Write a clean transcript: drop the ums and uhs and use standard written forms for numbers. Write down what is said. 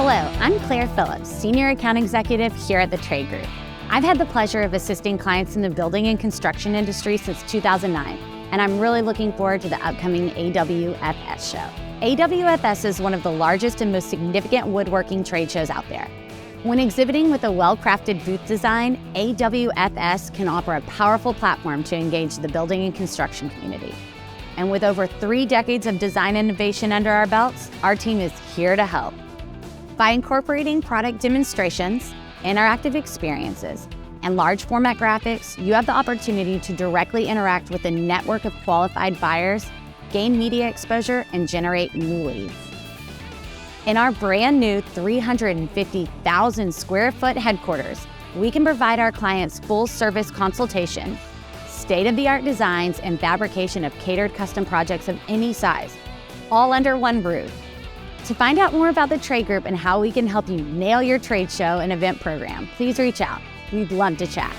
Hello, I'm Claire Phillips, Senior Account Executive here at the Trade Group. I've had the pleasure of assisting clients in the building and construction industry since 2009, and I'm really looking forward to the upcoming AWFS show. AWFS is one of the largest and most significant woodworking trade shows out there. When exhibiting with a well-crafted booth design, AWFS can offer a powerful platform to engage the building and construction community. And with over 3 decades of design innovation under our belts, our team is here to help. By incorporating product demonstrations, interactive experiences, and large format graphics, you have the opportunity to directly interact with a network of qualified buyers, gain media exposure, and generate new leads. In our brand new 350,000 square foot headquarters, we can provide our clients full service consultation, state-of-the-art designs, and fabrication of catered custom projects of any size, all under one roof. To find out more about the Trade Group and how we can help you nail your trade show and event program, please reach out. We'd love to chat.